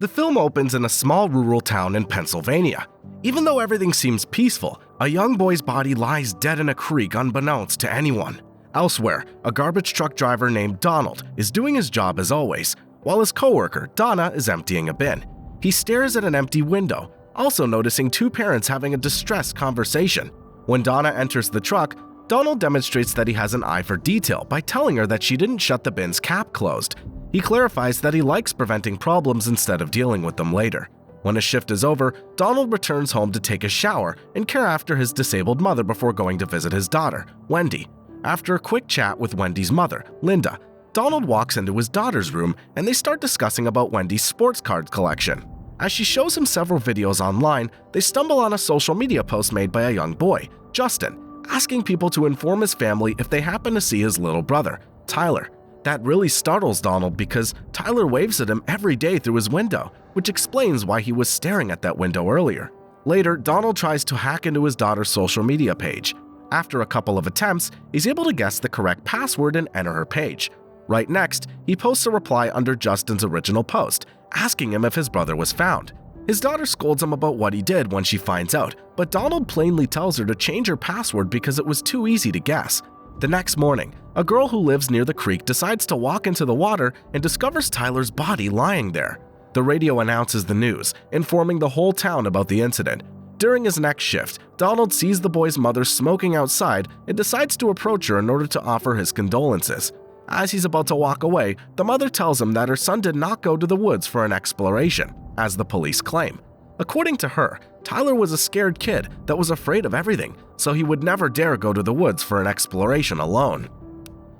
The film opens in a small rural town in Pennsylvania. Even though everything seems peaceful, a young boy's body lies dead in a creek unbeknownst to anyone. Elsewhere, a garbage truck driver named Donald is doing his job as always, while his coworker, Donna, is emptying a bin. He stares at an empty window, also noticing two parents having a distressed conversation. When Donna enters the truck, Donald demonstrates that he has an eye for detail by telling her that she didn't shut the bin's cap closed. He clarifies that he likes preventing problems instead of dealing with them later. When his shift is over, Donald returns home to take a shower and care after his disabled mother before going to visit his daughter, Wendy. After a quick chat with Wendy's mother, Linda, Donald walks into his daughter's room and they start discussing about Wendy's sports card collection. As she shows him several videos online, they stumble on a social media post made by a young boy, Justin, asking people to inform his family if they happen to see his little brother, Tyler. That really startles Donald because Tyler waves at him every day through his window, which explains why he was staring at that window earlier. Later, Donald tries to hack into his daughter's social media page. After a couple of attempts, he's able to guess the correct password and enter her page. Right next, he posts a reply under Justin's original post, asking him if his brother was found. His daughter scolds him about what he did when she finds out, but Donald plainly tells her to change her password because it was too easy to guess. The next morning, a girl who lives near the creek decides to walk into the water and discovers Tyler's body lying there. The radio announces the news, informing the whole town about the incident. During his next shift, Donald sees the boy's mother smoking outside and decides to approach her in order to offer his condolences. As he's about to walk away, the mother tells him that her son did not go to the woods for an exploration, as the police claim. According to her, Tyler was a scared kid that was afraid of everything, so he would never dare go to the woods for an exploration alone.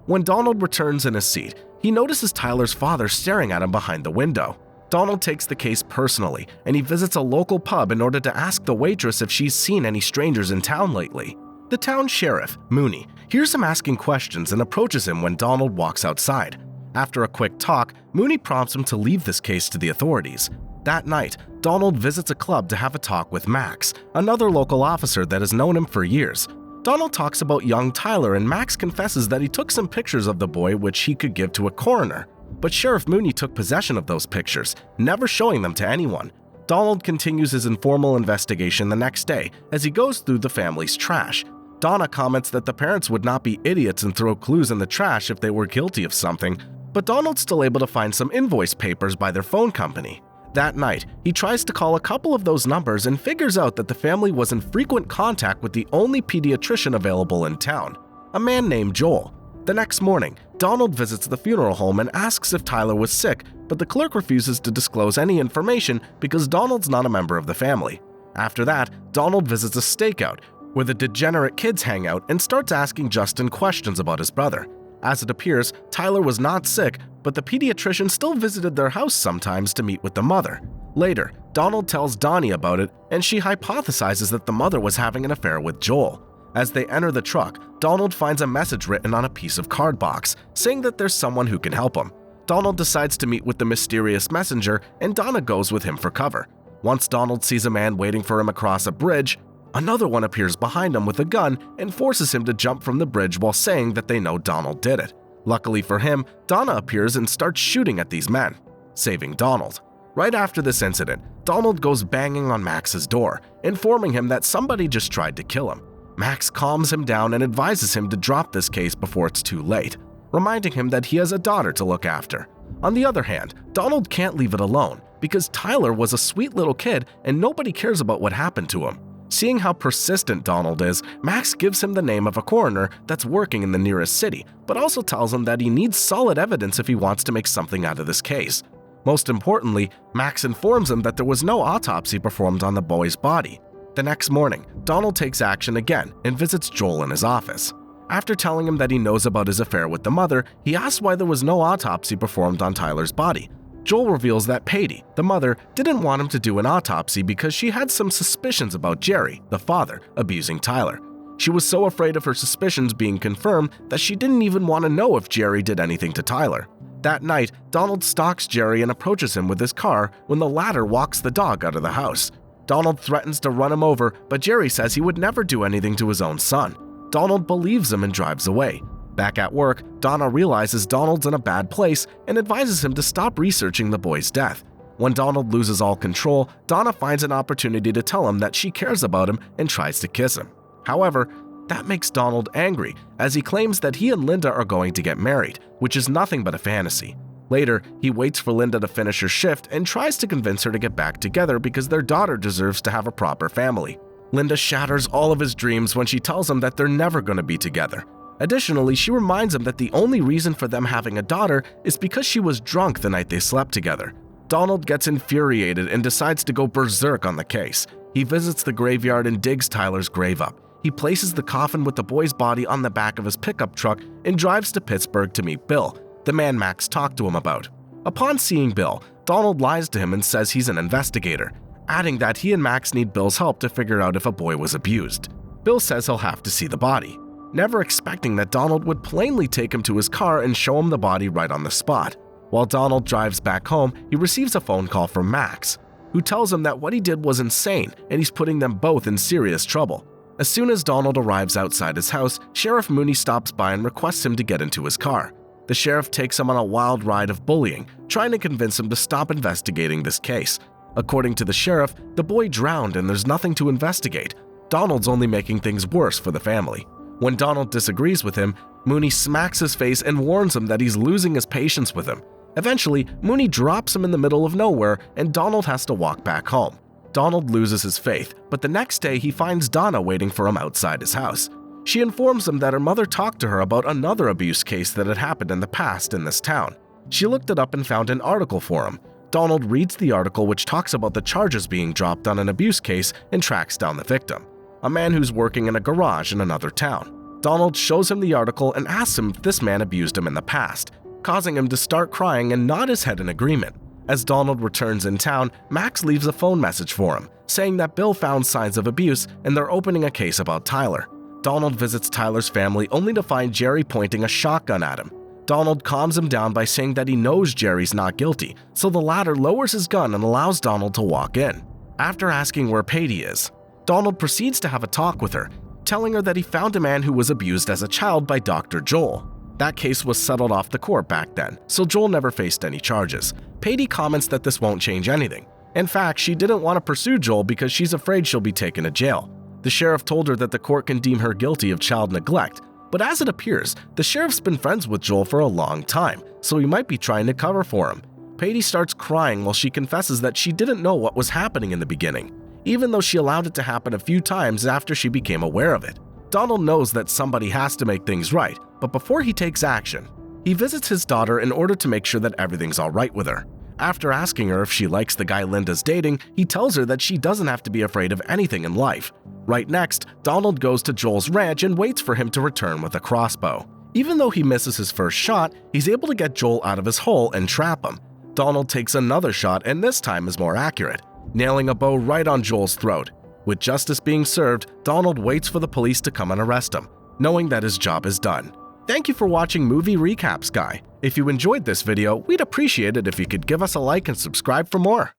When Donald returns in his seat, he notices Tyler's father staring at him behind the window. Donald takes the case personally, and he visits a local pub in order to ask the waitress if she's seen any strangers in town lately. The town sheriff, Mooney, hears him asking questions and approaches him when Donald walks outside. After a quick talk, Mooney prompts him to leave this case to the authorities. That night, Donald visits a club to have a talk with Max, another local officer that has known him for years. Donald talks about young Tyler and Max confesses that he took some pictures of the boy which he could give to a coroner. But Sheriff Mooney took possession of those pictures, never showing them to anyone. Donald continues his informal investigation the next day as he goes through the family's trash. Donna comments that the parents would not be idiots and throw clues in the trash if they were guilty of something, but Donald's still able to find some invoice papers by their phone company. That night, he tries to call a couple of those numbers and figures out that the family was in frequent contact with the only pediatrician available in town, a man named Joel. The next morning, Donald visits the funeral home and asks if Tyler was sick, but the clerk refuses to disclose any information because Donald's not a member of the family. After that, Donald visits a stakeout, where the degenerate kids hang out and starts asking Justin questions about his brother. As it appears, Tyler was not sick, but the pediatrician still visited their house sometimes to meet with the mother. Later, Donald tells Donnie about it, and she hypothesizes that the mother was having an affair with Joel. As they enter the truck, Donald finds a message written on a piece of card box, saying that there's someone who can help him. Donald decides to meet with the mysterious messenger, and Donna goes with him for cover. Once Donald sees a man waiting for him across a bridge, another one appears behind him with a gun and forces him to jump from the bridge while saying that they know Donald did it. Luckily for him, Donna appears and starts shooting at these men, saving Donald. Right after this incident, Donald goes banging on Max's door, informing him that somebody just tried to kill him. Max calms him down and advises him to drop this case before it's too late, reminding him that he has a daughter to look after. On the other hand, Donald can't leave it alone because Tyler was a sweet little kid and nobody cares about what happened to him. Seeing how persistent Donald is, Max gives him the name of a coroner that's working in the nearest city, but also tells him that he needs solid evidence if he wants to make something out of this case. Most importantly, Max informs him that there was no autopsy performed on the boy's body. The next morning, Donald takes action again and visits Joel in his office. After telling him that he knows about his affair with the mother, he asks why there was no autopsy performed on Tyler's body. Joel reveals that Patty, the mother, didn't want him to do an autopsy because she had some suspicions about Jerry, the father, abusing Tyler. She was so afraid of her suspicions being confirmed that she didn't even want to know if Jerry did anything to Tyler. That night, Donald stalks Jerry and approaches him with his car when the latter walks the dog out of the house. Donald threatens to run him over, but Jerry says he would never do anything to his own son. Donald believes him and drives away. Back at work, Donna realizes Donald's in a bad place and advises him to stop researching the boy's death. When Donald loses all control, Donna finds an opportunity to tell him that she cares about him and tries to kiss him. However, that makes Donald angry, as he claims that he and Linda are going to get married, which is nothing but a fantasy. Later, he waits for Linda to finish her shift and tries to convince her to get back together because their daughter deserves to have a proper family. Linda shatters all of his dreams when she tells him that they're never going to be together. Additionally, she reminds him that the only reason for them having a daughter is because she was drunk the night they slept together. Donald gets infuriated and decides to go berserk on the case. He visits the graveyard and digs Tyler's grave up. He places the coffin with the boy's body on the back of his pickup truck and drives to Pittsburgh to meet Bill, the man Max talked to him about. Upon seeing Bill, Donald lies to him and says he's an investigator, adding that he and Max need Bill's help to figure out if a boy was abused. Bill says he'll have to see the body, never expecting that Donald would plainly take him to his car and show him the body right on the spot. While Donald drives back home, he receives a phone call from Max, who tells him that what he did was insane and he's putting them both in serious trouble. As soon as Donald arrives outside his house, Sheriff Mooney stops by and requests him to get into his car. The sheriff takes him on a wild ride of bullying, trying to convince him to stop investigating this case. According to the sheriff, the boy drowned and there's nothing to investigate. Donald's only making things worse for the family. When Donald disagrees with him, Mooney smacks his face and warns him that he's losing his patience with him. Eventually, Mooney drops him in the middle of nowhere and Donald has to walk back home. Donald loses his faith, but the next day he finds Donna waiting for him outside his house. She informs him that her mother talked to her about another abuse case that had happened in the past in this town. She looked it up and found an article for him. Donald reads the article, which talks about the charges being dropped on an abuse case, and tracks down the victim, a man who's working in a garage in another town. Donald shows him the article and asks him if this man abused him in the past, causing him to start crying and nod his head in agreement. As Donald returns in town, Max leaves a phone message for him, saying that Bill found signs of abuse and they're opening a case about Tyler. Donald visits Tyler's family only to find Jerry pointing a shotgun at him. Donald calms him down by saying that he knows Jerry's not guilty, so the latter lowers his gun and allows Donald to walk in. After asking where Patty is, Donald proceeds to have a talk with her, telling her that he found a man who was abused as a child by Dr. Joel. That case was settled off the court back then, so Joel never faced any charges. Patty comments that this won't change anything. In fact, she didn't want to pursue Joel because she's afraid she'll be taken to jail. The sheriff told her that the court can deem her guilty of child neglect, but as it appears, the sheriff's been friends with Joel for a long time, so he might be trying to cover for him. Patty starts crying while she confesses that she didn't know what was happening in the beginning, even though she allowed it to happen a few times after she became aware of it. Donald knows that somebody has to make things right, but before he takes action, he visits his daughter in order to make sure that everything's alright with her. After asking her if she likes the guy Linda's dating, he tells her that she doesn't have to be afraid of anything in life. Right next, Donald goes to Joel's ranch and waits for him to return with a crossbow. Even though he misses his first shot, he's able to get Joel out of his hole and trap him. Donald takes another shot and this time is more accurate, nailing a bow right on Joel's throat. With justice being served, Donald waits for the police to come and arrest him, knowing that his job is done. Thank you for watching Movie Recaps Guy. If you enjoyed this video, we'd appreciate it if you could give us a like and subscribe for more.